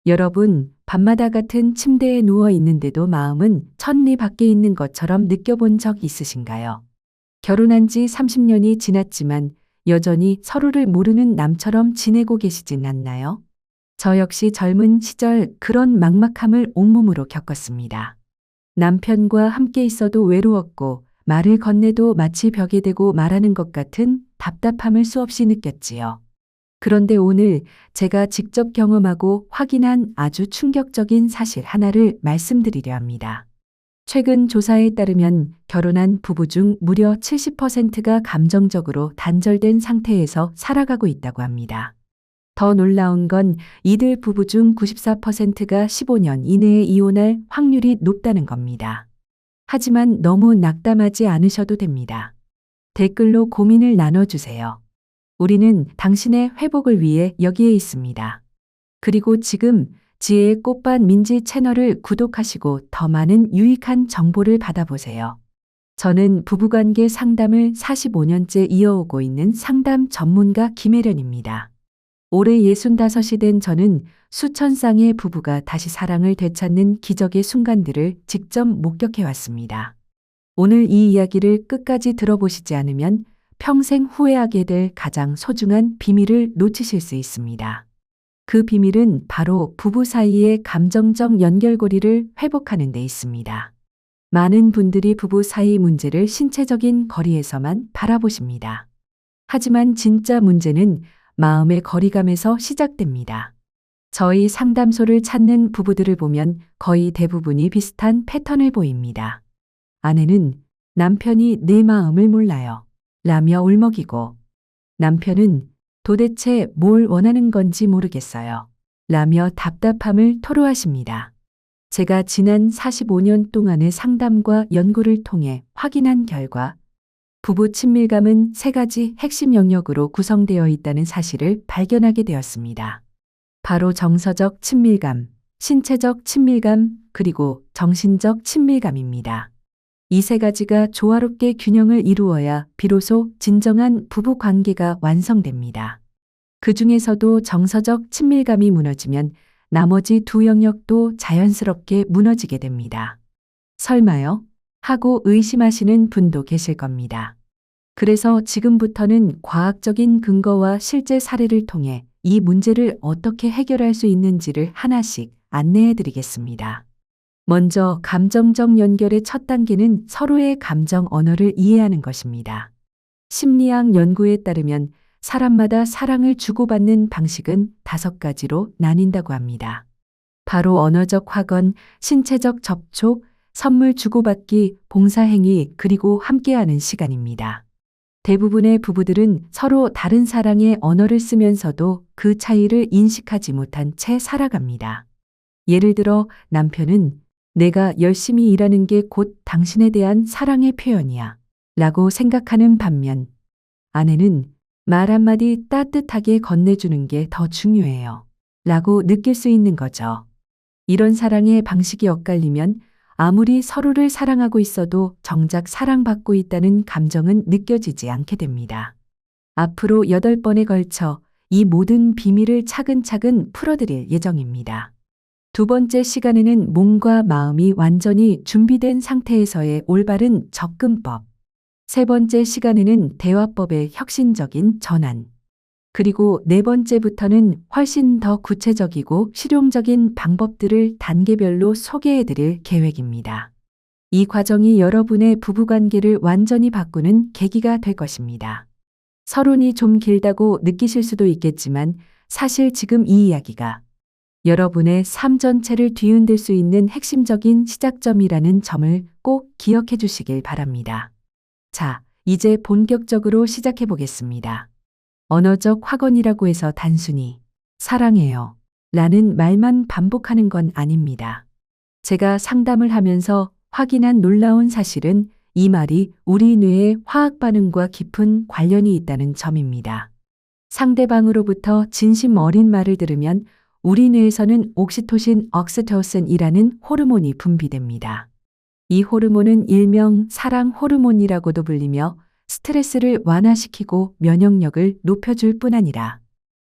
여러분, 밤마다 같은 침대에 누워 있는데도 마음은 천리 밖에 있는 것처럼 느껴본 적 있으신가요? 결혼한 지 30년이 지났지만 여전히 서로를 모르는 남처럼 지내고 계시진 않나요? 저 역시 젊은 시절 그런 막막함을 온몸으로 겪었습니다. 남편과 함께 있어도 외로웠고 말을 건네도 마치 벽에 대고 말하는 것 같은 답답함을 수없이 느꼈지요. 그런데 오늘 제가 직접 경험하고 확인한 아주 충격적인 사실 하나를 말씀드리려 합니다. 최근 조사에 따르면 결혼한 부부 중 무려 70%가 감정적으로 단절된 상태에서 살아가고 있다고 합니다. 더 놀라운 건 이들 부부 중 94%가 15년 이내에 이혼할 확률이 높다는 겁니다. 하지만 너무 낙담하지 않으셔도 됩니다. 댓글로 고민을 나눠주세요. 우리는 당신의 회복을 위해 여기에 있습니다. 그리고 지금 지혜의 꽃밭 민지 채널을 구독하시고 더 많은 유익한 정보를 받아보세요. 저는 부부관계 상담을 45년째 이어오고 있는 상담 전문가 김혜련입니다. 올해 65이 된 저는 수천 쌍의 부부가 다시 사랑을 되찾는 기적의 순간들을 직접 목격해왔습니다. 오늘 이 이야기를 끝까지 들어보시지 않으면 평생 후회하게 될 가장 소중한 비밀을 놓치실 수 있습니다. 그 비밀은 바로 부부 사이의 감정적 연결고리를 회복하는 데 있습니다. 많은 분들이 부부 사이 문제를 신체적인 거리에서만 바라보십니다. 하지만 진짜 문제는 마음의 거리감에서 시작됩니다. 저희 상담소를 찾는 부부들을 보면 거의 대부분이 비슷한 패턴을 보입니다. 아내는 남편이 내 마음을 몰라요. 라며 울먹이고, 남편은 도대체 뭘 원하는 건지 모르겠어요. 라며 답답함을 토로하십니다. 제가 지난 45년 동안의 상담과 연구를 통해 확인한 결과 부부 친밀감은 3가지 핵심 영역으로 구성되어 있다는 사실을 발견하게 되었습니다. 바로 정서적 친밀감, 신체적 친밀감, 그리고 정신적 친밀감입니다. 이 3가지가 조화롭게 균형을 이루어야 비로소 진정한 부부 관계가 완성됩니다. 그 중에서도 정서적 친밀감이 무너지면 나머지 2 영역도 자연스럽게 무너지게 됩니다. 설마요? 하고 의심하시는 분도 계실 겁니다. 그래서 지금부터는 과학적인 근거와 실제 사례를 통해 이 문제를 어떻게 해결할 수 있는지를 하나씩 안내해 드리겠습니다. 먼저 감정적 연결의 첫 단계는 서로의 감정 언어를 이해하는 것입니다. 심리학 연구에 따르면 사람마다 사랑을 주고받는 방식은 5가지로 나뉜다고 합니다. 바로 언어적 확언, 신체적 접촉, 선물 주고받기, 봉사행위, 그리고 함께하는 시간입니다. 대부분의 부부들은 서로 다른 사랑의 언어를 쓰면서도 그 차이를 인식하지 못한 채 살아갑니다. 예를 들어 남편은 내가 열심히 일하는 게 곧 당신에 대한 사랑의 표현이야 라고 생각하는 반면 아내는 말 한마디 따뜻하게 건네주는 게 더 중요해요 라고 느낄 수 있는 거죠. 이런 사랑의 방식이 엇갈리면 아무리 서로를 사랑하고 있어도 정작 사랑받고 있다는 감정은 느껴지지 않게 됩니다. 앞으로 8번에 걸쳐 이 모든 비밀을 차근차근 풀어드릴 예정입니다. 2번째 시간에는 몸과 마음이 완전히 준비된 상태에서의 올바른 접근법. 3번째 시간에는 대화법의 혁신적인 전환. 그리고 4번째부터는 훨씬 더 구체적이고 실용적인 방법들을 단계별로 소개해드릴 계획입니다. 이 과정이 여러분의 부부관계를 완전히 바꾸는 계기가 될 것입니다. 서론이 좀 길다고 느끼실 수도 있겠지만 사실 지금 이 이야기가 여러분의 삶 전체를 뒤흔들 수 있는 핵심적인 시작점이라는 점을 꼭 기억해 주시길 바랍니다. 자, 이제 본격적으로 시작해 보겠습니다. 언어적 확언이라고 해서 단순히 사랑해요 라는 말만 반복하는 건 아닙니다. 제가 상담을 하면서 확인한 놀라운 사실은 이 말이 우리 뇌의 화학 반응과 깊은 관련이 있다는 점입니다. 상대방으로부터 진심 어린 말을 들으면 우리 뇌에서는 옥시토신, 억시토신이라는 호르몬이 분비됩니다. 이 호르몬은 일명 사랑 호르몬이라고도 불리며 스트레스를 완화시키고 면역력을 높여줄 뿐 아니라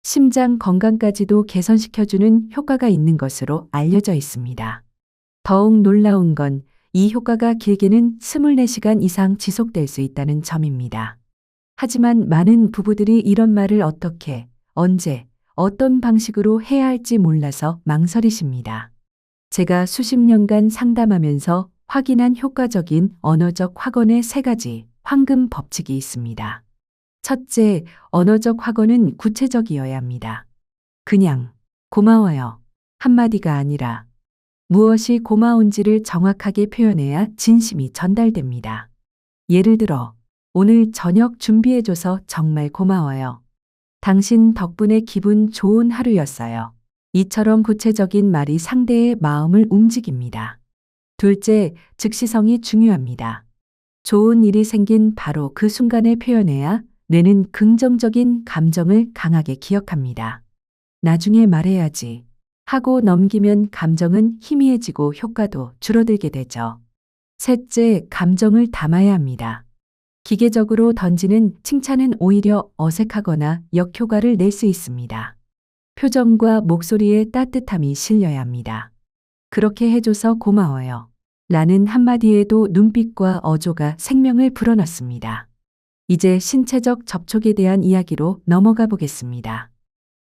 심장 건강까지도 개선시켜주는 효과가 있는 것으로 알려져 있습니다. 더욱 놀라운 건 이 효과가 길게는 24시간 이상 지속될 수 있다는 점입니다. 하지만 많은 부부들이 이런 말을 어떻게, 언제, 어떤 방식으로 해야 할지 몰라서 망설이십니다. 제가 수십 년간 상담하면서 확인한 효과적인 언어적 확언의 3가지 황금 법칙이 있습니다. 첫째, 언어적 확언은 구체적이어야 합니다. 그냥 고마워요 한마디가 아니라 무엇이 고마운지를 정확하게 표현해야 진심이 전달됩니다. 예를 들어, 오늘 저녁 준비해줘서 정말 고마워요. 당신 덕분에 기분 좋은 하루였어요. 이처럼 구체적인 말이 상대의 마음을 움직입니다. 둘째, 즉시성이 중요합니다. 좋은 일이 생긴 바로 그 순간에 표현해야 뇌는 긍정적인 감정을 강하게 기억합니다. 나중에 말해야지 하고 넘기면 감정은 희미해지고 효과도 줄어들게 되죠. 셋째, 감정을 담아야 합니다. 기계적으로 던지는 칭찬은 오히려 어색하거나 역효과를 낼 수 있습니다. 표정과 목소리에 따뜻함이 실려야 합니다. 그렇게 해줘서 고마워요. 라는 한마디에도 눈빛과 어조가 생명을 불어넣습니다. 이제 신체적 접촉에 대한 이야기로 넘어가 보겠습니다.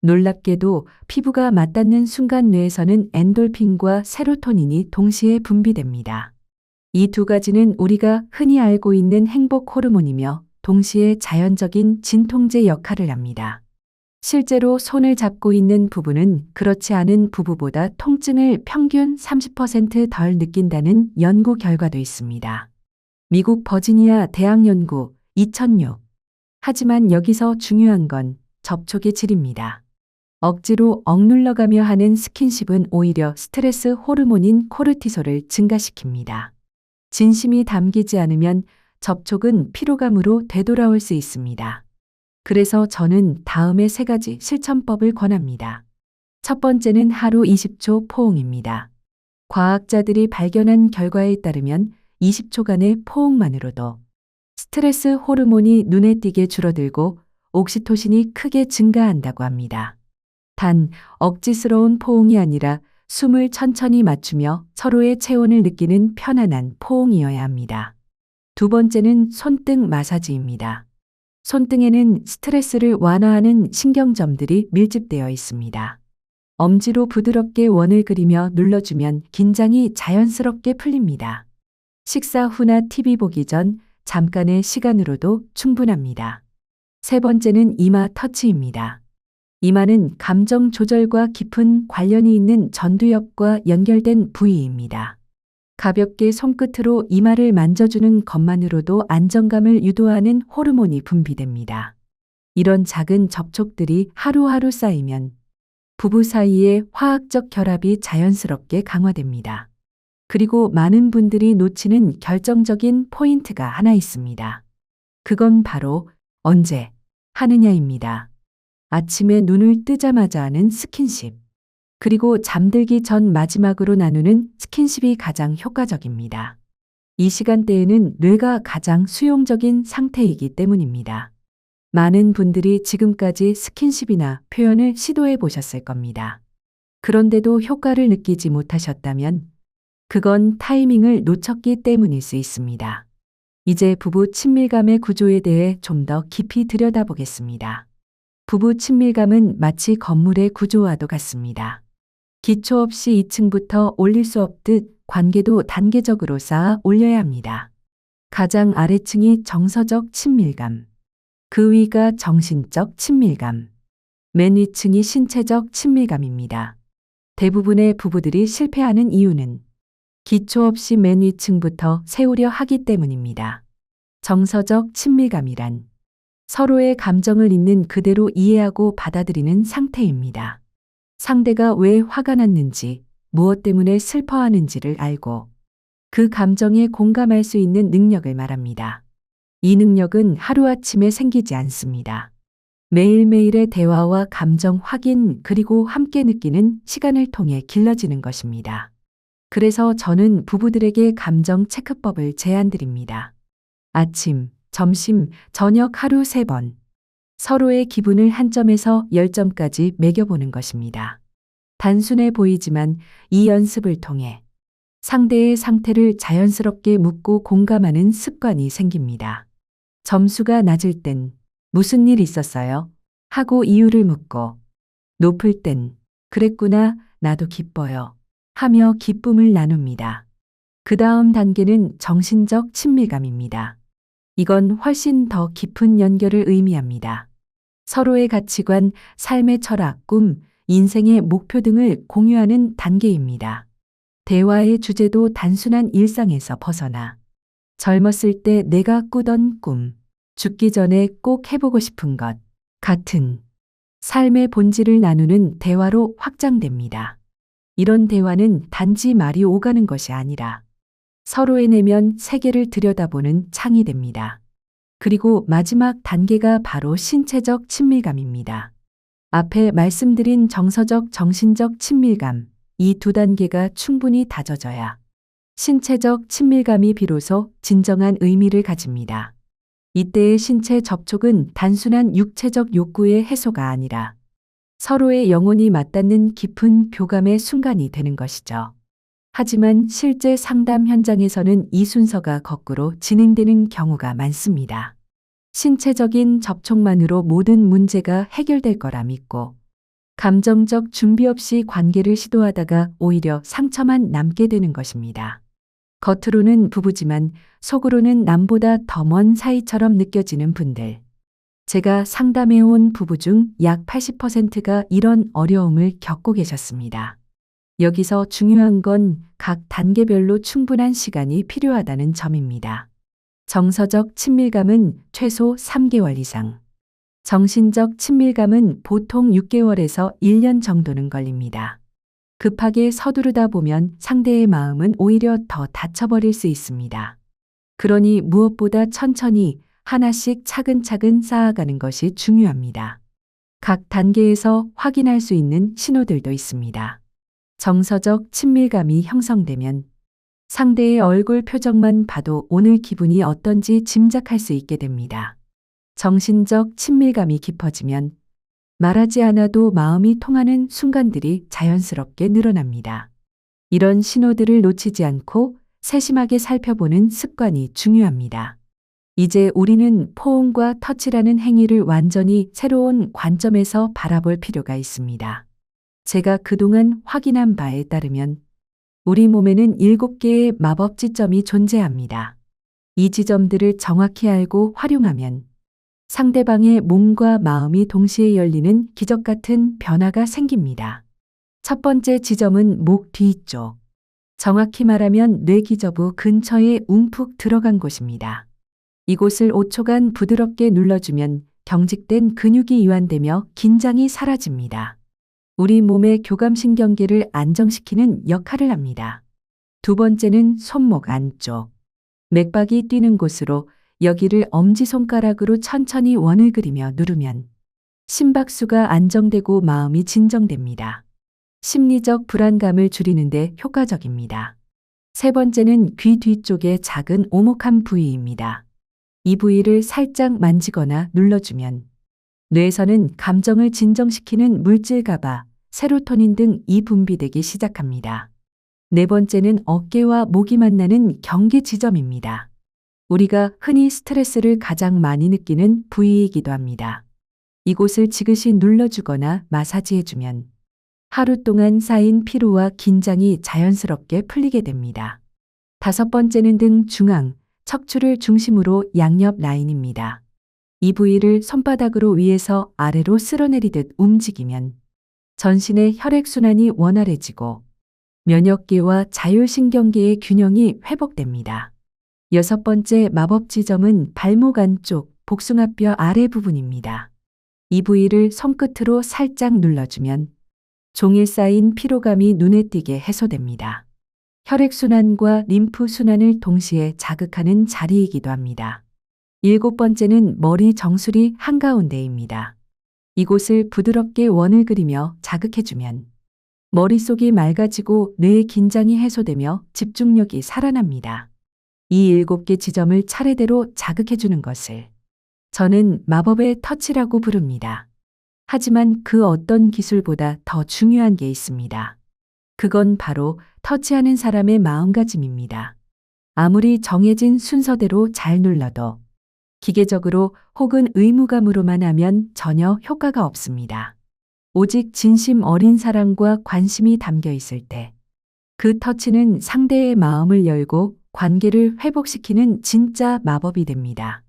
놀랍게도 피부가 맞닿는 순간 뇌에서는 엔돌핀과 세로토닌이 동시에 분비됩니다. 이 2가지는 우리가 흔히 알고 있는 행복 호르몬이며 동시에 자연적인 진통제 역할을 합니다. 실제로 손을 잡고 있는 부부는 그렇지 않은 부부보다 통증을 평균 30% 덜 느낀다는 연구 결과도 있습니다. 미국 버지니아 대학 연구 2006. 하지만 여기서 중요한 건 접촉의 질입니다. 억지로 억눌러가며 하는 스킨십은 오히려 스트레스 호르몬인 코르티솔을 증가시킵니다. 진심이 담기지 않으면 접촉은 피로감으로 되돌아올 수 있습니다. 그래서 저는 다음의 3가지 실천법을 권합니다. 첫 번째는 하루 20초 포옹입니다. 과학자들이 발견한 결과에 따르면 20초간의 포옹만으로도 스트레스 호르몬이 눈에 띄게 줄어들고 옥시토신이 크게 증가한다고 합니다. 단, 억지스러운 포옹이 아니라 숨을 천천히 맞추며 서로의 체온을 느끼는 편안한 포옹이어야 합니다. 두 번째는 손등 마사지입니다. 손등에는 스트레스를 완화하는 신경점들이 밀집되어 있습니다. 엄지로 부드럽게 원을 그리며 눌러주면 긴장이 자연스럽게 풀립니다. 식사 후나 TV 보기 전 잠깐의 시간으로도 충분합니다. 세 번째는 이마 터치입니다. 이마는 감정 조절과 깊은 관련이 있는 전두엽과 연결된 부위입니다. 가볍게 손끝으로 이마를 만져주는 것만으로도 안정감을 유도하는 호르몬이 분비됩니다. 이런 작은 접촉들이 하루하루 쌓이면 부부 사이의 화학적 결합이 자연스럽게 강화됩니다. 그리고 많은 분들이 놓치는 결정적인 포인트가 하나 있습니다. 그건 바로 언제 하느냐입니다. 아침에 눈을 뜨자마자 하는 스킨십, 그리고 잠들기 전 마지막으로 나누는 스킨십이 가장 효과적입니다. 이 시간대에는 뇌가 가장 수용적인 상태이기 때문입니다. 많은 분들이 지금까지 스킨십이나 표현을 시도해 보셨을 겁니다. 그런데도 효과를 느끼지 못하셨다면 그건 타이밍을 놓쳤기 때문일 수 있습니다. 이제 부부 친밀감의 구조에 대해 좀 더 깊이 들여다보겠습니다. 부부 친밀감은 마치 건물의 구조와도 같습니다. 기초 없이 2층부터 올릴 수 없듯 관계도 단계적으로 쌓아 올려야 합니다. 가장 아래층이 정서적 친밀감, 그 위가 정신적 친밀감, 맨 위층이 신체적 친밀감입니다. 대부분의 부부들이 실패하는 이유는 기초 없이 맨 위층부터 세우려 하기 때문입니다. 정서적 친밀감이란 서로의 감정을 있는 그대로 이해하고 받아들이는 상태입니다. 상대가 왜 화가 났는지, 무엇 때문에 슬퍼하는지를 알고 그 감정에 공감할 수 있는 능력을 말합니다. 이 능력은 하루아침에 생기지 않습니다. 매일매일의 대화와 감정 확인 그리고 함께 느끼는 시간을 통해 길러지는 것입니다. 그래서 저는 부부들에게 감정 체크법을 제안드립니다. 아침, 점심, 저녁 하루 3번. 서로의 기분을 한 점에서 10점까지 매겨보는 것입니다. 단순해 보이지만 이 연습을 통해 상대의 상태를 자연스럽게 묻고 공감하는 습관이 생깁니다. 점수가 낮을 땐 무슨 일 있었어요? 하고 이유를 묻고, 높을 땐 그랬구나, 나도 기뻐요. 하며 기쁨을 나눕니다. 그 다음 단계는 정신적 친밀감입니다. 이건 훨씬 더 깊은 연결을 의미합니다. 서로의 가치관, 삶의 철학, 꿈, 인생의 목표 등을 공유하는 단계입니다. 대화의 주제도 단순한 일상에서 벗어나 젊었을 때 내가 꾸던 꿈, 죽기 전에 꼭 해보고 싶은 것 같은 삶의 본질을 나누는 대화로 확장됩니다. 이런 대화는 단지 말이 오가는 것이 아니라 서로의 내면 세계를 들여다보는 창이 됩니다. 그리고 마지막 단계가 바로 신체적 친밀감입니다. 앞에 말씀드린 정서적, 정신적 친밀감, 이 두 단계가 충분히 다져져야 신체적 친밀감이 비로소 진정한 의미를 가집니다. 이때의 신체 접촉은 단순한 육체적 욕구의 해소가 아니라 서로의 영혼이 맞닿는 깊은 교감의 순간이 되는 것이죠. 하지만 실제 상담 현장에서는 이 순서가 거꾸로 진행되는 경우가 많습니다. 신체적인 접촉만으로 모든 문제가 해결될 거라 믿고 감정적 준비 없이 관계를 시도하다가 오히려 상처만 남게 되는 것입니다. 겉으로는 부부지만 속으로는 남보다 더 먼 사이처럼 느껴지는 분들. 제가 상담해온 부부 중 약 80%가 이런 어려움을 겪고 계셨습니다. 여기서 중요한 건 각 단계별로 충분한 시간이 필요하다는 점입니다. 정서적 친밀감은 최소 3개월 이상, 정신적 친밀감은 보통 6개월에서 1년 정도는 걸립니다. 급하게 서두르다 보면 상대의 마음은 오히려 더 다쳐버릴 수 있습니다. 그러니 무엇보다 천천히 하나씩 차근차근 쌓아가는 것이 중요합니다. 각 단계에서 확인할 수 있는 신호들도 있습니다. 정서적 친밀감이 형성되면 상대의 얼굴 표정만 봐도 오늘 기분이 어떤지 짐작할 수 있게 됩니다. 정신적 친밀감이 깊어지면 말하지 않아도 마음이 통하는 순간들이 자연스럽게 늘어납니다. 이런 신호들을 놓치지 않고 세심하게 살펴보는 습관이 중요합니다. 이제 우리는 포옹과 터치라는 행위를 완전히 새로운 관점에서 바라볼 필요가 있습니다. 제가 그동안 확인한 바에 따르면 우리 몸에는 7개의 마법 지점이 존재합니다. 이 지점들을 정확히 알고 활용하면 상대방의 몸과 마음이 동시에 열리는 기적 같은 변화가 생깁니다. 첫 번째 지점은 목 뒤쪽. 정확히 말하면 뇌기저부 근처에 움푹 들어간 곳입니다. 이곳을 5초간 부드럽게 눌러주면 경직된 근육이 이완되며 긴장이 사라집니다. 우리 몸의 교감신경계를 안정시키는 역할을 합니다. 두 번째는 손목 안쪽. 맥박이 뛰는 곳으로 여기를 엄지손가락으로 천천히 원을 그리며 누르면 심박수가 안정되고 마음이 진정됩니다. 심리적 불안감을 줄이는데 효과적입니다. 세 번째는 귀 뒤쪽의 작은 오목한 부위입니다. 이 부위를 살짝 만지거나 눌러주면 뇌에서는 감정을 진정시키는 물질 가바, 세로토닌 등이 분비되기 시작합니다. 네 번째는 어깨와 목이 만나는 경계 지점입니다. 우리가 흔히 스트레스를 가장 많이 느끼는 부위이기도 합니다. 이곳을 지그시 눌러주거나 마사지해주면 하루 동안 쌓인 피로와 긴장이 자연스럽게 풀리게 됩니다. 다섯 번째는 등 중앙, 척추를 중심으로 양옆 라인입니다. 이 부위를 손바닥으로 위에서 아래로 쓸어내리듯 움직이면 전신의 혈액순환이 원활해지고 면역계와 자율신경계의 균형이 회복됩니다. 여섯 번째 마법 지점은 발목 안쪽 복숭아뼈 아래 부분입니다. 이 부위를 손끝으로 살짝 눌러주면 종일 쌓인 피로감이 눈에 띄게 해소됩니다. 혈액순환과 림프순환을 동시에 자극하는 자리이기도 합니다. 일곱 번째는 머리 정수리 한가운데입니다. 이곳을 부드럽게 원을 그리며 자극해주면 머릿속이 맑아지고 뇌의 긴장이 해소되며 집중력이 살아납니다. 이 7개 지점을 차례대로 자극해주는 것을 저는 마법의 터치라고 부릅니다. 하지만 그 어떤 기술보다 더 중요한 게 있습니다. 그건 바로 터치하는 사람의 마음가짐입니다. 아무리 정해진 순서대로 잘 눌러도 기계적으로 혹은 의무감으로만 하면 전혀 효과가 없습니다. 오직 진심 어린 사랑과 관심이 담겨 있을 때 그 터치는 상대의 마음을 열고 관계를 회복시키는 진짜 마법이 됩니다.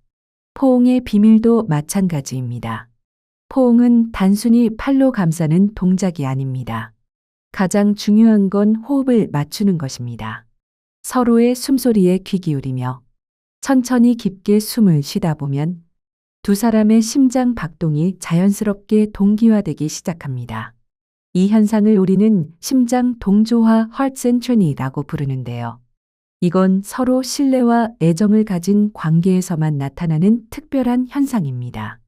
포옹의 비밀도 마찬가지입니다. 포옹은 단순히 팔로 감싸는 동작이 아닙니다. 가장 중요한 건 호흡을 맞추는 것입니다. 서로의 숨소리에 귀 기울이며 천천히 깊게 숨을 쉬다 보면 두 사람의 심장 박동이 자연스럽게 동기화되기 시작합니다. 이 현상을 우리는 심장 동조화 heart synchrony라고 부르는데요. 이건 서로 신뢰와 애정을 가진 관계에서만 나타나는 특별한 현상입니다.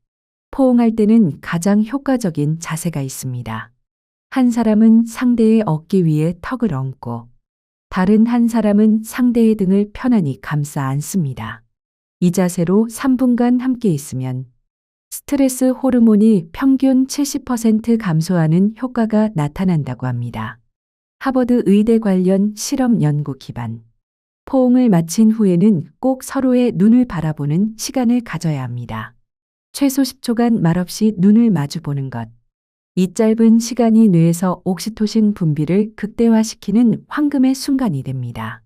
포옹할 때는 가장 효과적인 자세가 있습니다. 한 사람은 상대의 어깨 위에 턱을 얹고 다른 한 사람은 상대의 등을 편안히 감싸 안습니다. 이 자세로 3분간 함께 있으면 스트레스 호르몬이 평균 70% 감소하는 효과가 나타난다고 합니다. 하버드 의대 관련 실험 연구 기반. 포옹을 마친 후에는 꼭 서로의 눈을 바라보는 시간을 가져야 합니다. 최소 10초간 말없이 눈을 마주보는 것. 이 짧은 시간이 뇌에서 옥시토신 분비를 극대화시키는 황금의 순간이 됩니다.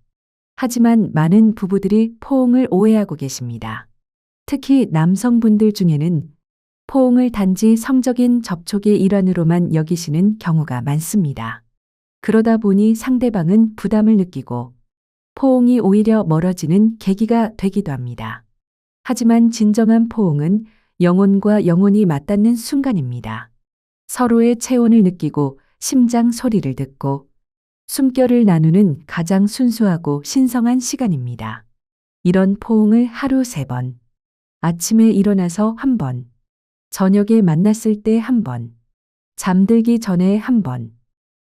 하지만 많은 부부들이 포옹을 오해하고 계십니다. 특히 남성분들 중에는 포옹을 단지 성적인 접촉의 일환으로만 여기시는 경우가 많습니다. 그러다 보니 상대방은 부담을 느끼고 포옹이 오히려 멀어지는 계기가 되기도 합니다. 하지만 진정한 포옹은 영혼과 영혼이 맞닿는 순간입니다. 서로의 체온을 느끼고 심장 소리를 듣고 숨결을 나누는 가장 순수하고 신성한 시간입니다. 이런 포옹을 하루 3번, 아침에 일어나서 1번, 저녁에 만났을 때 1번, 잠들기 전에 1번,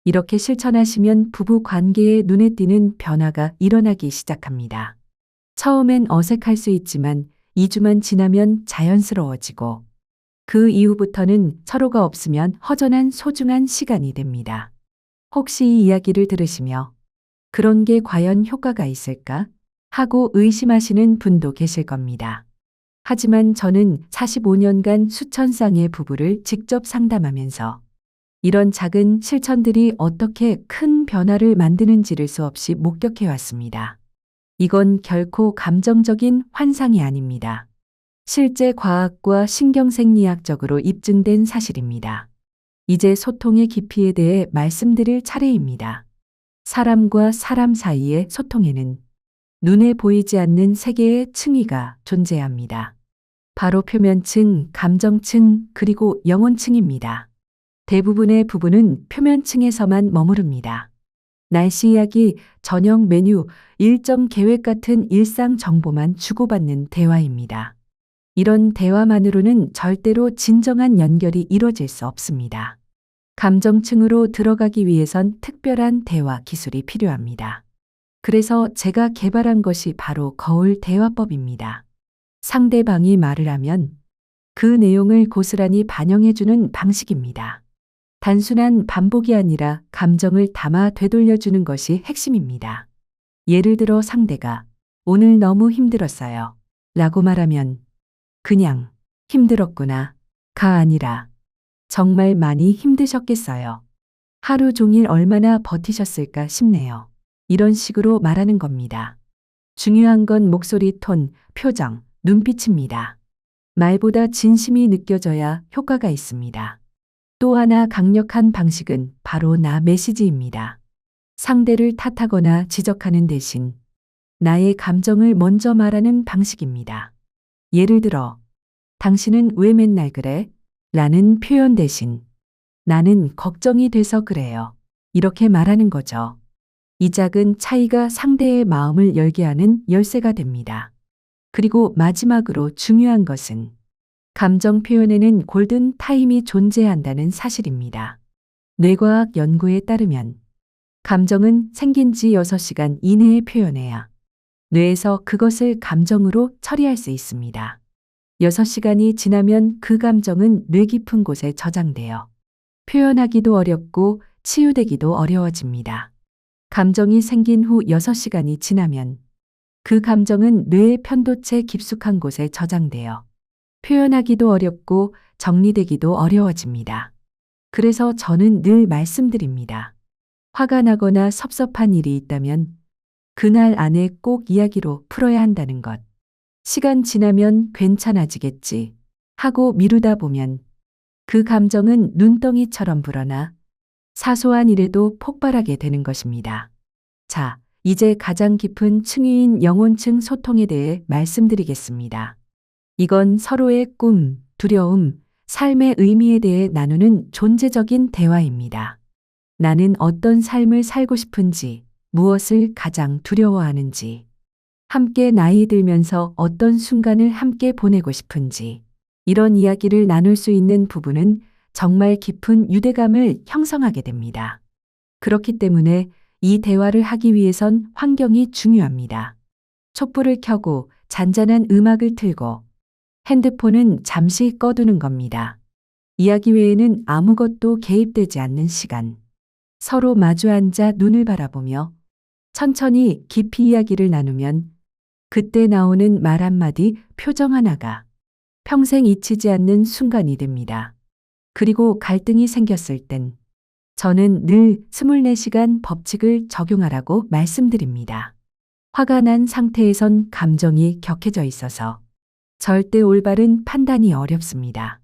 이렇게 실천하시면 부부 관계에 눈에 띄는 변화가 일어나기 시작합니다. 처음엔 어색할 수 있지만 2주만 지나면 자연스러워지고 그 이후부터는 서로가 없으면 허전한 소중한 시간이 됩니다. 혹시 이 이야기를 들으시며 그런 게 과연 효과가 있을까? 하고 의심하시는 분도 계실 겁니다. 하지만 저는 45년간 수천 쌍의 부부를 직접 상담하면서 이런 작은 실천들이 어떻게 큰 변화를 만드는지를 수없이 목격해 왔습니다. 이건 결코 감정적인 환상이 아닙니다. 실제 과학과 신경생리학적으로 입증된 사실입니다. 이제 소통의 깊이에 대해 말씀드릴 차례입니다. 사람과 사람 사이의 소통에는 눈에 보이지 않는 세 개의 층위가 존재합니다. 바로 표면층, 감정층, 그리고 영혼층입니다. 대부분의 부부는 표면층에서만 머무릅니다. 날씨 이야기, 저녁 메뉴, 일정 계획 같은 일상 정보만 주고받는 대화입니다. 이런 대화만으로는 절대로 진정한 연결이 이루어질 수 없습니다. 감정층으로 들어가기 위해선 특별한 대화 기술이 필요합니다. 그래서 제가 개발한 것이 바로 거울 대화법입니다. 상대방이 말을 하면 그 내용을 고스란히 반영해주는 방식입니다. 단순한 반복이 아니라 감정을 담아 되돌려주는 것이 핵심입니다. 예를 들어 상대가 오늘 너무 힘들었어요 라고 말하면 그냥 힘들었구나 가 아니라 정말 많이 힘드셨겠어요. 하루 종일 얼마나 버티셨을까 싶네요. 이런 식으로 말하는 겁니다. 중요한 건 목소리 톤, 표정, 눈빛입니다. 말보다 진심이 느껴져야 효과가 있습니다. 또 하나 강력한 방식은 바로 나 메시지입니다. 상대를 탓하거나 지적하는 대신 나의 감정을 먼저 말하는 방식입니다. 예를 들어, 당신은 왜 맨날 그래? 라는 표현 대신 나는 걱정이 돼서 그래요. 이렇게 말하는 거죠. 이 작은 차이가 상대의 마음을 열게 하는 열쇠가 됩니다. 그리고 마지막으로 중요한 것은 감정 표현에는 골든 타임이 존재한다는 사실입니다. 뇌과학 연구에 따르면 감정은 생긴 지 6시간 이내에 표현해야 뇌에서 그것을 감정으로 처리할 수 있습니다. 6시간이 지나면 그 감정은 뇌 깊은 곳에 저장되어 표현하기도 어렵고 치유되기도 어려워집니다. 감정이 생긴 후 6시간이 지나면 그 감정은 뇌의 편도체 깊숙한 곳에 저장되어 표현하기도 어렵고 정리되기도 어려워집니다. 그래서 저는 늘 말씀드립니다. 화가 나거나 섭섭한 일이 있다면 그날 안에 꼭 이야기로 풀어야 한다는 것. 시간 지나면 괜찮아지겠지 하고 미루다 보면 그 감정은 눈덩이처럼 불어나 사소한 일에도 폭발하게 되는 것입니다. 자, 이제 가장 깊은 층위인 영혼층 소통에 대해 말씀드리겠습니다. 이건 서로의 꿈, 두려움, 삶의 의미에 대해 나누는 존재적인 대화입니다. 나는 어떤 삶을 살고 싶은지, 무엇을 가장 두려워하는지, 함께 나이 들면서 어떤 순간을 함께 보내고 싶은지, 이런 이야기를 나눌 수 있는 부분은 정말 깊은 유대감을 형성하게 됩니다. 그렇기 때문에 이 대화를 하기 위해선 환경이 중요합니다. 촛불을 켜고 잔잔한 음악을 틀고 핸드폰은 잠시 꺼두는 겁니다. 이야기 외에는 아무것도 개입되지 않는 시간. 서로 마주 앉아 눈을 바라보며 천천히 깊이 이야기를 나누면 그때 나오는 말 한마디, 표정 하나가 평생 잊히지 않는 순간이 됩니다. 그리고 갈등이 생겼을 땐 저는 늘 24시간 법칙을 적용하라고 말씀드립니다. 화가 난 상태에선 감정이 격해져 있어서 절대 올바른 판단이 어렵습니다.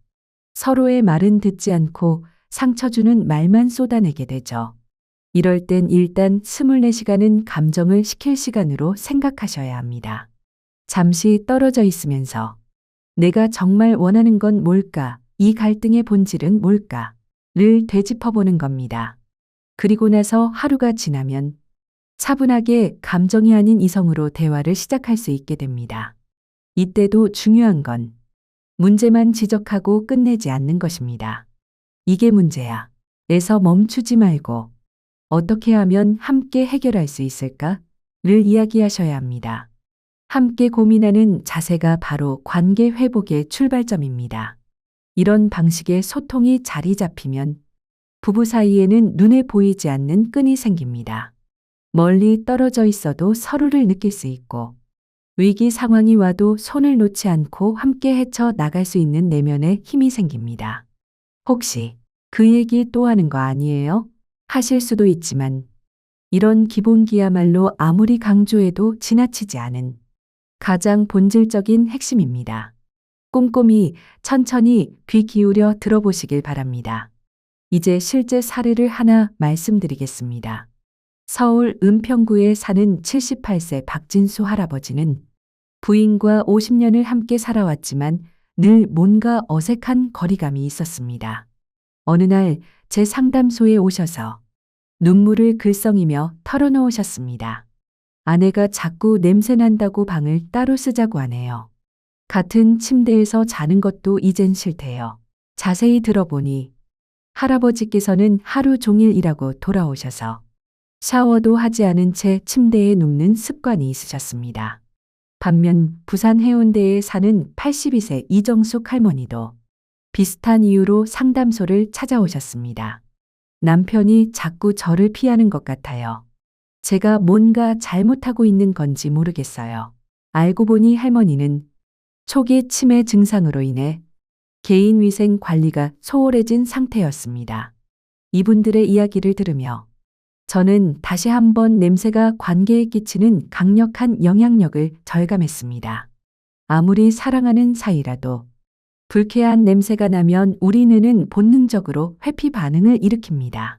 서로의 말은 듣지 않고 상처 주는 말만 쏟아내게 되죠. 이럴 땐 일단 24시간은 감정을 식힐 시간으로 생각하셔야 합니다. 잠시 떨어져 있으면서 내가 정말 원하는 건 뭘까? 이 갈등의 본질은 뭘까? 를 되짚어보는 겁니다. 그리고 나서 하루가 지나면 차분하게 감정이 아닌 이성으로 대화를 시작할 수 있게 됩니다. 이때도 중요한 건 문제만 지적하고 끝내지 않는 것입니다. 이게 문제야. 에서 멈추지 말고 어떻게 하면 함께 해결할 수 있을까? 를 이야기하셔야 합니다. 함께 고민하는 자세가 바로 관계 회복의 출발점입니다. 이런 방식의 소통이 자리 잡히면 부부 사이에는 눈에 보이지 않는 끈이 생깁니다. 멀리 떨어져 있어도 서로를 느낄 수 있고 위기 상황이 와도 손을 놓지 않고 함께 헤쳐 나갈 수 있는 내면의 힘이 생깁니다. 혹시 그 얘기 또 하는 거 아니에요? 하실 수도 있지만 이런 기본기야말로 아무리 강조해도 지나치지 않은 가장 본질적인 핵심입니다. 꼼꼼히 천천히 귀 기울여 들어보시길 바랍니다. 이제 실제 사례를 하나 말씀드리겠습니다. 서울 은평구에 사는 78세 박진수 할아버지는 부인과 50년을 함께 살아왔지만 늘 뭔가 어색한 거리감이 있었습니다. 어느 날 제 상담소에 오셔서 눈물을 글썽이며 털어놓으셨습니다. 아내가 자꾸 냄새난다고 방을 따로 쓰자고 하네요. 같은 침대에서 자는 것도 이젠 싫대요. 자세히 들어보니 할아버지께서는 하루 종일 일하고 돌아오셔서 샤워도 하지 않은 채 침대에 눕는 습관이 있으셨습니다. 반면 부산 해운대에 사는 82세 이정숙 할머니도 비슷한 이유로 상담소를 찾아오셨습니다. 남편이 자꾸 저를 피하는 것 같아요. 제가 뭔가 잘못하고 있는 건지 모르겠어요. 알고 보니 할머니는 초기 치매 증상으로 인해 개인위생 관리가 소홀해진 상태였습니다. 이분들의 이야기를 들으며 저는 다시 한번 냄새가 관계에 끼치는 강력한 영향력을 절감했습니다. 아무리 사랑하는 사이라도 불쾌한 냄새가 나면 우리 뇌는 본능적으로 회피 반응을 일으킵니다.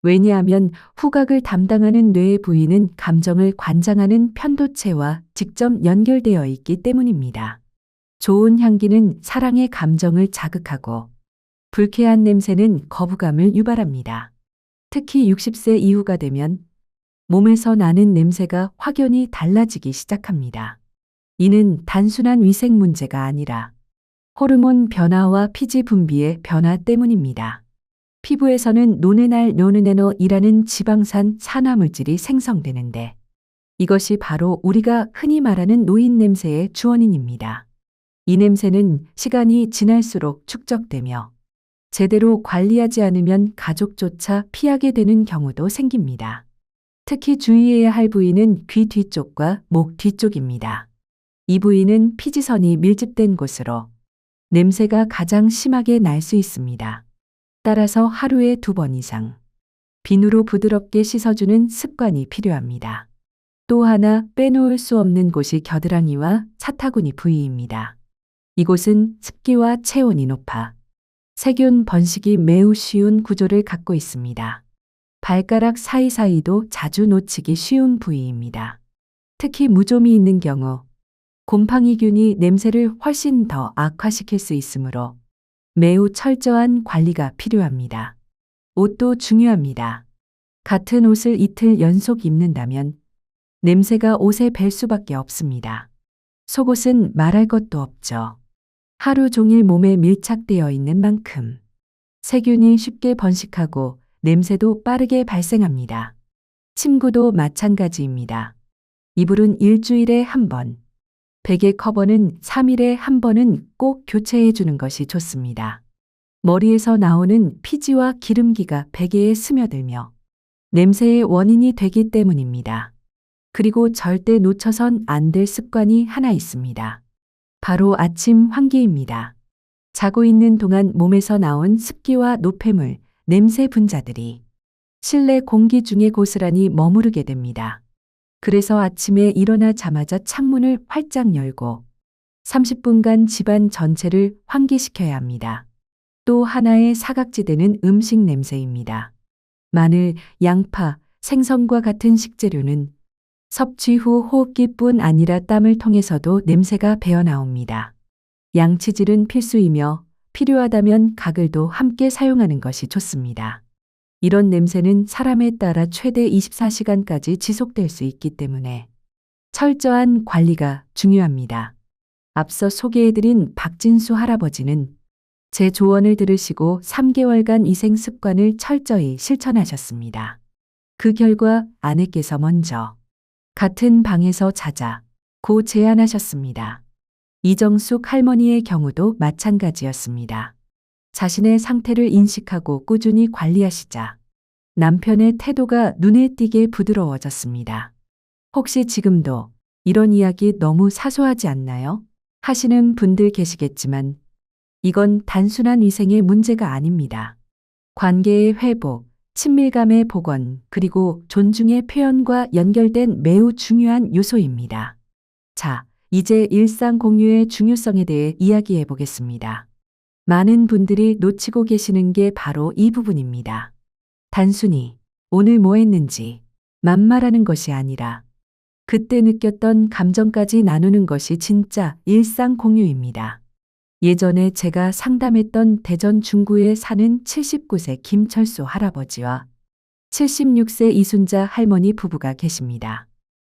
왜냐하면 후각을 담당하는 뇌의 부위는 감정을 관장하는 편도체와 직접 연결되어 있기 때문입니다. 좋은 향기는 사랑의 감정을 자극하고 불쾌한 냄새는 거부감을 유발합니다. 특히 60세 이후가 되면 몸에서 나는 냄새가 확연히 달라지기 시작합니다. 이는 단순한 위생 문제가 아니라 호르몬 변화와 피지 분비의 변화 때문입니다. 피부에서는 노르네노이라는 지방산 산화물질이 생성되는데 이것이 바로 우리가 흔히 말하는 노인 냄새의 주원인입니다. 이 냄새는 시간이 지날수록 축적되며 제대로 관리하지 않으면 가족조차 피하게 되는 경우도 생깁니다. 특히 주의해야 할 부위는 귀 뒤쪽과 목 뒤쪽입니다. 이 부위는 피지선이 밀집된 곳으로 냄새가 가장 심하게 날 수 있습니다. 따라서 하루에 2번 이상 비누로 부드럽게 씻어주는 습관이 필요합니다. 또 하나 빼놓을 수 없는 곳이 겨드랑이와 사타구니 부위입니다. 이곳은 습기와 체온이 높아 세균 번식이 매우 쉬운 구조를 갖고 있습니다. 발가락 사이사이도 자주 놓치기 쉬운 부위입니다. 특히 무좀이 있는 경우 곰팡이균이 냄새를 훨씬 더 악화시킬 수 있으므로 매우 철저한 관리가 필요합니다. 옷도 중요합니다. 같은 옷을 이틀 연속 입는다면 냄새가 옷에 배 수밖에 없습니다. 속옷은 말할 것도 없죠. 하루 종일 몸에 밀착되어 있는 만큼 세균이 쉽게 번식하고 냄새도 빠르게 발생합니다. 침구도 마찬가지입니다. 이불은 일주일에 1번, 베개 커버는 3일에 1번은 꼭 교체해 주는 것이 좋습니다. 머리에서 나오는 피지와 기름기가 베개에 스며들며 냄새의 원인이 되기 때문입니다. 그리고 절대 놓쳐선 안 될 습관이 하나 있습니다. 바로 아침 환기입니다. 자고 있는 동안 몸에서 나온 습기와 노폐물, 냄새 분자들이 실내 공기 중에 고스란히 머무르게 됩니다. 그래서 아침에 일어나자마자 창문을 활짝 열고 30분간 집안 전체를 환기시켜야 합니다. 또 하나의 사각지대는 음식 냄새입니다. 마늘, 양파, 생선과 같은 식재료는 섭취 후 호흡기뿐 아니라 땀을 통해서도 냄새가 배어나옵니다. 양치질은 필수이며 필요하다면 가글도 함께 사용하는 것이 좋습니다. 이런 냄새는 사람에 따라 최대 24시간까지 지속될 수 있기 때문에 철저한 관리가 중요합니다. 앞서 소개해드린 박진수 할아버지는 제 조언을 들으시고 3개월간 위생 습관을 철저히 실천하셨습니다. 그 결과 아내께서 먼저 같은 방에서 자자고 제안하셨습니다. 이정숙 할머니의 경우도 마찬가지였습니다. 자신의 상태를 인식하고 꾸준히 관리하시자 남편의 태도가 눈에 띄게 부드러워졌습니다. 혹시 지금도 이런 이야기 너무 사소하지 않나요? 하시는 분들 계시겠지만 이건 단순한 위생의 문제가 아닙니다. 관계의 회복, 친밀감의 복원, 그리고 존중의 표현과 연결된 매우 중요한 요소입니다. 자, 이제 일상 공유의 중요성에 대해 이야기해 보겠습니다. 많은 분들이 놓치고 계시는 게 바로 이 부분입니다. 단순히 오늘 뭐 했는지 만 말하는 것이 아니라 그때 느꼈던 감정까지 나누는 것이 진짜 일상 공유입니다. 예전에 제가 상담했던 대전 중구에 사는 79세 김철수 할아버지와 76세 이순자 할머니 부부가 계십니다.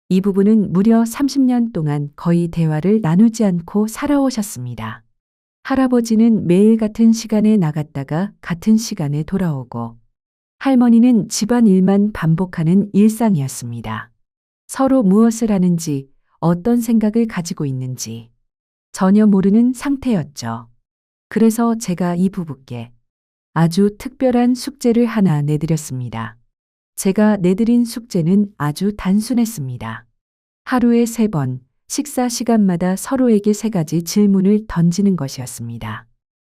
이 부부는 무려 30년 동안 거의 대화를 나누지 않고 살아오셨습니다. 할아버지는 매일 같은 시간에 나갔다가 같은 시간에 돌아오고 할머니는 집안 일만 반복하는 일상이었습니다. 서로 무엇을 하는지, 어떤 생각을 가지고 있는지 전혀 모르는 상태였죠. 그래서 제가 이 부부께 아주 특별한 숙제를 하나 내드렸습니다. 제가 내드린 숙제는 아주 단순했습니다. 하루에 3번, 식사 시간마다 서로에게 3가지 질문을 던지는 것이었습니다.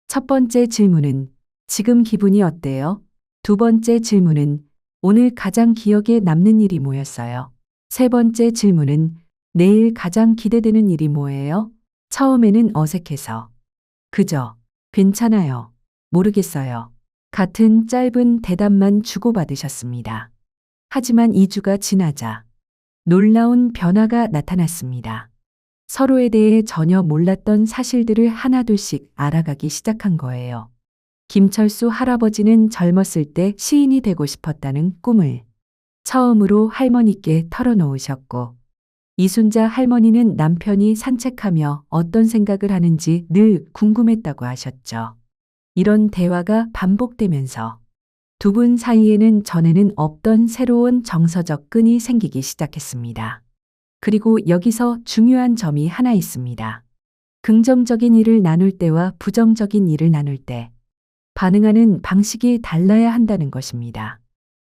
첫 번째 질문은 지금 기분이 어때요? 두 번째 질문은 오늘 가장 기억에 남는 일이 뭐였어요? 세 번째 질문은 내일 가장 기대되는 일이 뭐예요? 처음에는 어색해서 그저 괜찮아요. 모르겠어요. 같은 짧은 대답만 주고받으셨습니다. 하지만 2주가 지나자 놀라운 변화가 나타났습니다. 서로에 대해 전혀 몰랐던 사실들을 하나둘씩 알아가기 시작한 거예요. 김철수 할아버지는 젊었을 때 시인이 되고 싶었다는 꿈을 처음으로 할머니께 털어놓으셨고, 이순자 할머니는 남편이 산책하며 어떤 생각을 하는지 늘 궁금했다고 하셨죠. 이런 대화가 반복되면서 두 분 사이에는 전에는 없던 새로운 정서적 끈이 생기기 시작했습니다. 그리고 여기서 중요한 점이 하나 있습니다. 긍정적인 일을 나눌 때와 부정적인 일을 나눌 때 반응하는 방식이 달라야 한다는 것입니다.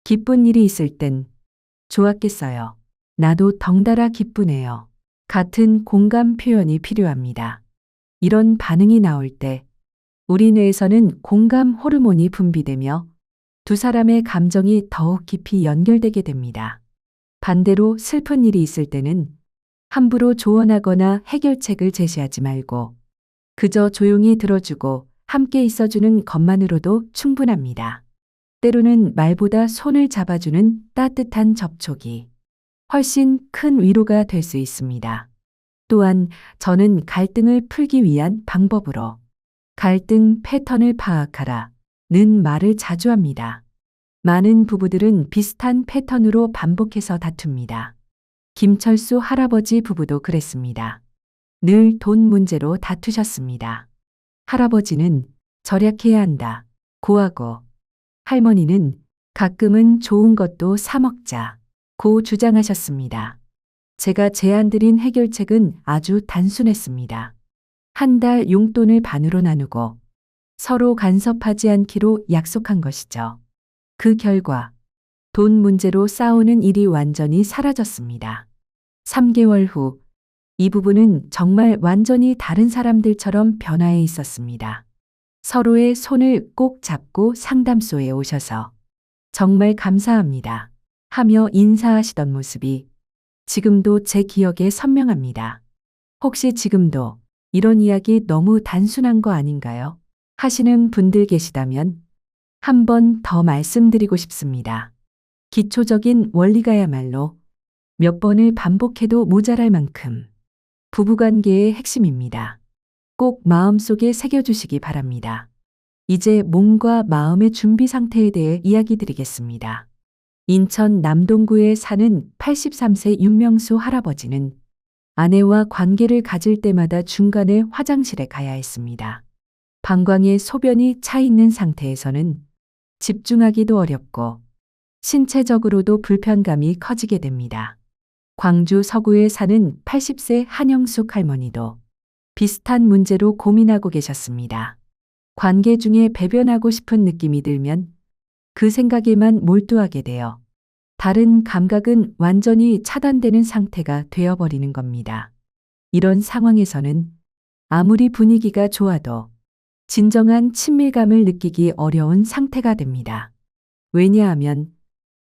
기쁜 일이 있을 땐 좋았겠어요. 나도 덩달아 기쁘네요. 같은 공감 표현이 필요합니다. 이런 반응이 나올 때 우리 뇌에서는 공감 호르몬이 분비되며 두 사람의 감정이 더욱 깊이 연결되게 됩니다. 반대로 슬픈 일이 있을 때는 함부로 조언하거나 해결책을 제시하지 말고 그저 조용히 들어주고 함께 있어주는 것만으로도 충분합니다. 때로는 말보다 손을 잡아주는 따뜻한 접촉이 훨씬 큰 위로가 될 수 있습니다. 또한 저는 갈등을 풀기 위한 방법으로 갈등 패턴을 파악하라 는 말을 자주 합니다. 많은 부부들은 비슷한 패턴으로 반복해서 다툽니다. 김철수 할아버지 부부도 그랬습니다. 늘 돈 문제로 다투셨습니다. 할아버지는 절약해야 한다 고 할머니는 가끔은 좋은 것도 사 먹자 고 주장하셨습니다. 제가 제안드린 해결책은 아주 단순했습니다. 한 달 용돈을 반으로 나누고 서로 간섭하지 않기로 약속한 것이죠. 그 결과 돈 문제로 싸우는 일이 완전히 사라졌습니다. 3개월 후 이 부부는 정말 완전히 다른 사람들처럼 변화해 있었습니다. 서로의 손을 꼭 잡고 상담소에 오셔서 정말 감사합니다 하며 인사하시던 모습이 지금도 제 기억에 선명합니다. 혹시 지금도 이런 이야기 너무 단순한 거 아닌가요? 하시는 분들 계시다면 한 번 더 말씀드리고 싶습니다. 기초적인 원리가야말로 몇 번을 반복해도 모자랄 만큼 부부관계의 핵심입니다. 꼭 마음속에 새겨주시기 바랍니다. 이제 몸과 마음의 준비 상태에 대해 이야기 드리겠습니다. 인천 남동구에 사는 83세 윤명수 할아버지는 아내와 관계를 가질 때마다 중간에 화장실에 가야 했습니다. 방광에 소변이 차 있는 상태에서는 집중하기도 어렵고 신체적으로도 불편감이 커지게 됩니다. 광주 서구에 사는 80세 한영숙 할머니도 비슷한 문제로 고민하고 계셨습니다. 관계 중에 배변하고 싶은 느낌이 들면 그 생각에만 몰두하게 되어 다른 감각은 완전히 차단되는 상태가 되어버리는 겁니다. 이런 상황에서는 아무리 분위기가 좋아도 진정한 친밀감을 느끼기 어려운 상태가 됩니다. 왜냐하면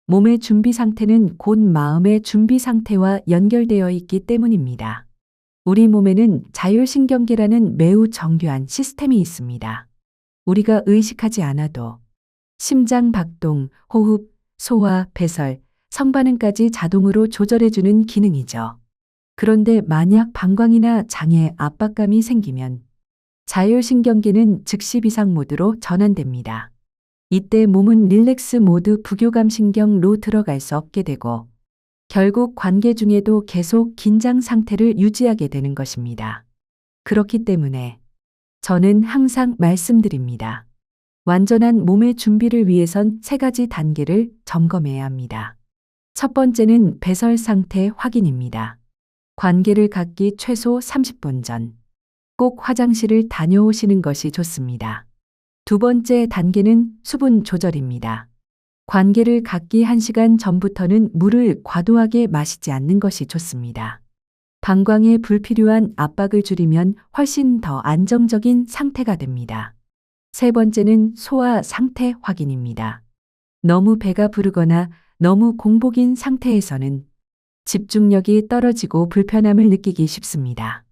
몸의 준비 상태는 곧 마음의 준비 상태와 연결되어 있기 때문입니다. 우리 몸에는 자율신경계라는 매우 정교한 시스템이 있습니다. 우리가 의식하지 않아도 심장 박동, 호흡, 소화, 배설, 성반응까지 자동으로 조절해주는 기능이죠. 그런데 만약 방광이나 장에 압박감이 생기면 자율신경계는 즉시 비상 모드로 전환됩니다. 이때 몸은 릴렉스 모드 부교감신경로 들어갈 수 없게 되고 결국 관계 중에도 계속 긴장 상태를 유지하게 되는 것입니다. 그렇기 때문에 저는 항상 말씀드립니다. 완전한 몸의 준비를 위해선 3가지 단계를 점검해야 합니다. 첫 번째는 배설 상태 확인입니다. 관계를 갖기 최소 30분 전 꼭 화장실을 다녀오시는 것이 좋습니다. 두 번째 단계는 수분 조절입니다. 관계를 갖기 1시간 전부터는 물을 과도하게 마시지 않는 것이 좋습니다. 방광에 불필요한 압박을 줄이면 훨씬 더 안정적인 상태가 됩니다. 세 번째는 소화 상태 확인입니다. 너무 배가 부르거나 너무 공복인 상태에서는 집중력이 떨어지고 불편함을 느끼기 쉽습니다.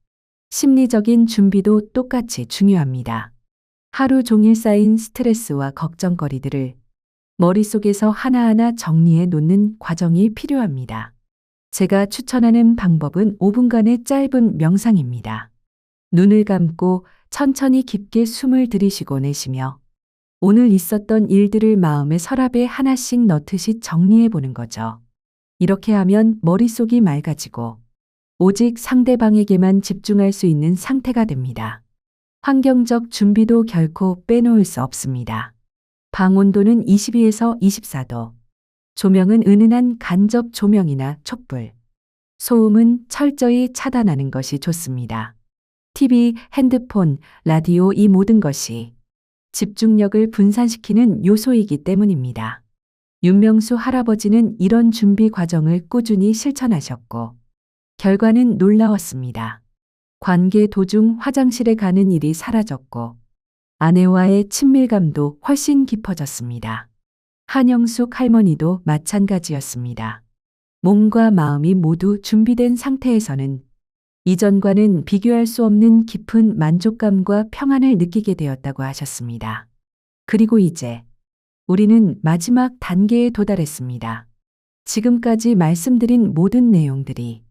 심리적인 준비도 똑같이 중요합니다. 하루 종일 쌓인 스트레스와 걱정거리들을 머릿속에서 하나하나 정리해 놓는 과정이 필요합니다. 제가 추천하는 방법은 5분간의 짧은 명상입니다. 눈을 감고 천천히 깊게 숨을 들이쉬고 내쉬며 오늘 있었던 일들을 마음의 서랍에 하나씩 넣듯이 정리해 보는 거죠. 이렇게 하면 머릿속이 맑아지고 오직 상대방에게만 집중할 수 있는 상태가 됩니다. 환경적 준비도 결코 빼놓을 수 없습니다. 방 온도는 22에서 24도, 조명은 은은한 간접 조명이나 촛불, 소음은 철저히 차단하는 것이 좋습니다. TV, 핸드폰, 라디오 이 모든 것이 집중력을 분산시키는 요소이기 때문입니다. 윤명수 할아버지는 이런 준비 과정을 꾸준히 실천하셨고, 결과는 놀라웠습니다. 관계 도중 화장실에 가는 일이 사라졌고, 아내와의 친밀감도 훨씬 깊어졌습니다. 한영숙 할머니도 마찬가지였습니다. 몸과 마음이 모두 준비된 상태에서는 이전과는 비교할 수 없는 깊은 만족감과 평안을 느끼게 되었다고 하셨습니다. 그리고 이제 우리는 마지막 단계에 도달했습니다. 지금까지 말씀드린 모든 내용들이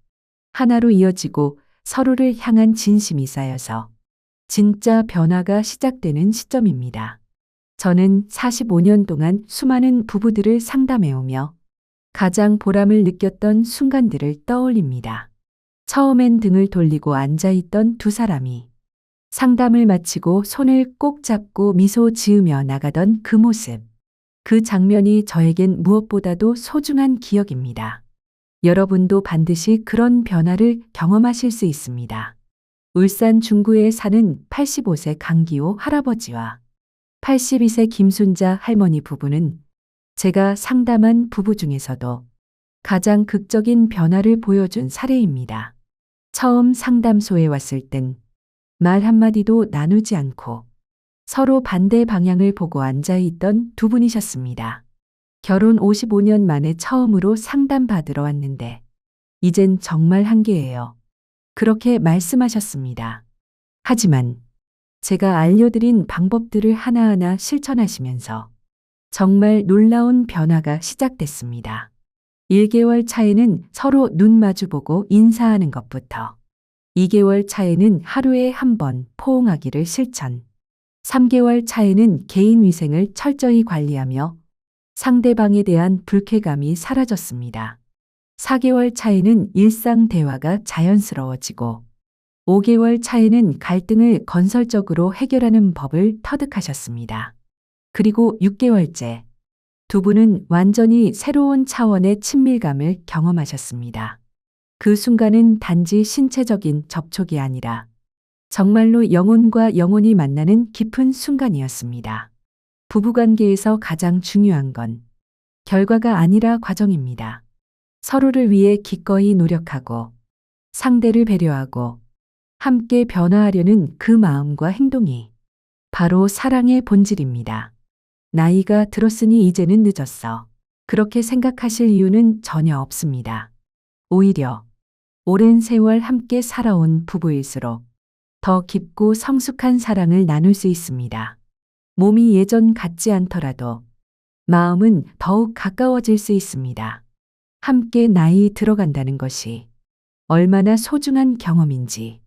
하나로 이어지고 서로를 향한 진심이 쌓여서 진짜 변화가 시작되는 시점입니다. 저는 45년 동안 수많은 부부들을 상담해오며 가장 보람을 느꼈던 순간들을 떠올립니다. 처음엔 등을 돌리고 앉아있던 두 사람이 상담을 마치고 손을 꼭 잡고 미소 지으며 나가던 그 모습. 그 장면이 저에겐 무엇보다도 소중한 기억입니다. 여러분도 반드시 그런 변화를 경험하실 수 있습니다. 울산 중구에 사는 85세 강기호 할아버지와 82세 김순자 할머니 부부는 제가 상담한 부부 중에서도 가장 극적인 변화를 보여준 사례입니다. 처음 상담소에 왔을 땐 말 한마디도 나누지 않고 서로 반대 방향을 보고 앉아있던 두 분이셨습니다. 결혼 55년 만에 처음으로 상담받으러 왔는데 이젠 정말 한계예요. 그렇게 말씀하셨습니다. 하지만 제가 알려드린 방법들을 하나하나 실천하시면서 정말 놀라운 변화가 시작됐습니다. 1개월 차에는 서로 눈 마주보고 인사하는 것부터 2개월 차에는 하루에 한 번 포옹하기를 실천 3개월 차에는 개인 위생을 철저히 관리하며 상대방에 대한 불쾌감이 사라졌습니다. 4개월 차에는 일상 대화가 자연스러워지고 5개월 차에는 갈등을 건설적으로 해결하는 법을 터득하셨습니다. 그리고 6개월째 두 분은 완전히 새로운 차원의 친밀감을 경험하셨습니다. 그 순간은 단지 신체적인 접촉이 아니라 정말로 영혼과 영혼이 만나는 깊은 순간이었습니다. 부부관계에서 가장 중요한 건 결과가 아니라 과정입니다. 서로를 위해 기꺼이 노력하고 상대를 배려하고 함께 변화하려는 그 마음과 행동이 바로 사랑의 본질입니다. 나이가 들었으니 이제는 늦었어. 그렇게 생각하실 이유는 전혀 없습니다. 오히려 오랜 세월 함께 살아온 부부일수록 더 깊고 성숙한 사랑을 나눌 수 있습니다. 몸이 예전 같지 않더라도 마음은 더욱 가까워질 수 있습니다. 함께 나이 들어간다는 것이 얼마나 소중한 경험인지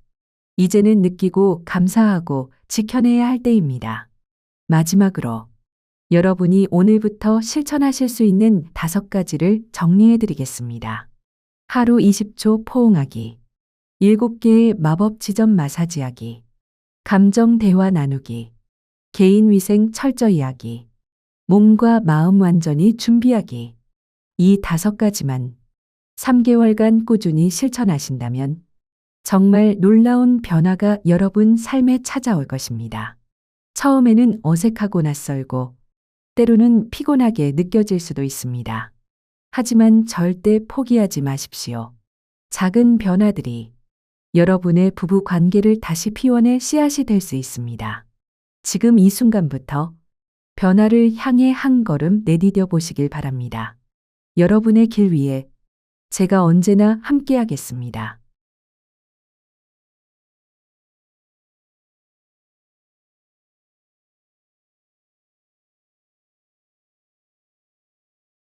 이제는 느끼고 감사하고 지켜내야 할 때입니다. 마지막으로 여러분이 오늘부터 실천하실 수 있는 5가지를 정리해 드리겠습니다. 하루 20초 포옹하기, 7개의 마법 지점 마사지하기, 감정 대화 나누기, 개인 위생 철저히 하기, 몸과 마음 완전히 준비하기. 이 5가지만 3개월간 꾸준히 실천하신다면 정말 놀라운 변화가 여러분 삶에 찾아올 것입니다. 처음에는 어색하고 낯설고 때로는 피곤하게 느껴질 수도 있습니다. 하지만 절대 포기하지 마십시오. 작은 변화들이 여러분의 부부 관계를 다시 피워낼 씨앗이 될 수 있습니다. 지금 이 순간부터 변화를 향해 한 걸음 내디뎌 보시길 바랍니다. 여러분의 길 위에 제가 언제나 함께하겠습니다.